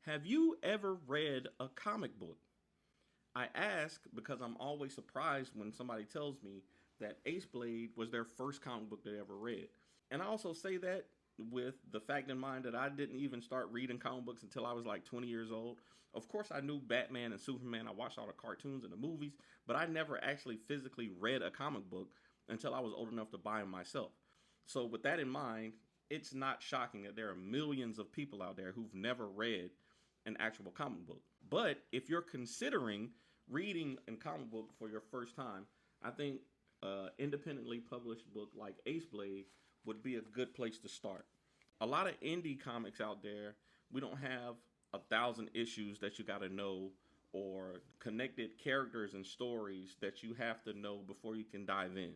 Have you ever read a comic book? I ask because I'm always surprised when somebody tells me that Aceblade was their first comic book they ever read. And I also say that with the fact in mind that I didn't even start reading comic books until I was like 20 years old. Of course, I knew Batman and Superman. I watched all the cartoons and the movies, but I never actually physically read a comic book until I was old enough to buy them myself. So with that in mind, it's not shocking that there are millions of people out there who've never read an actual comic book. But if you're considering reading a comic book for your first time, I think independently published book like Aceblade would be a good place to start. A lot of indie comics out there, we don't have 1,000 issues that you got to know or connected characters and stories that you have to know before you can dive in.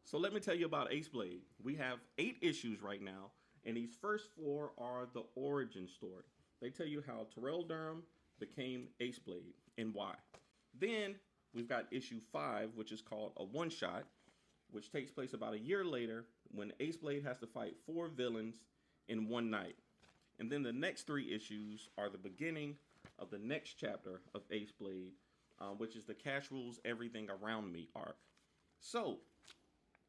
So let me tell you about Aceblade. We have 8 issues right now, and these first 4 are the origin story. They tell you how Terrell Durham became Aceblade and why. Then we've got issue 5, which is called a one-shot, which takes place about a year later when Aceblade has to fight 4 villains in one night. And then the next 3 issues are the beginning of the next chapter of Aceblade, which is the Cash Rules Everything Around Me arc. So,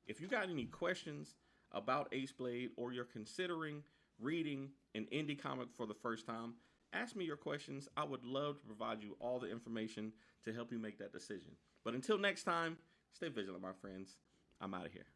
if you got any questions about Aceblade or you're considering reading an indie comic for the first time, ask me your questions. I would love to provide you all the information to help you make that decision. But until next time, stay vigilant, my friends. I'm out of here.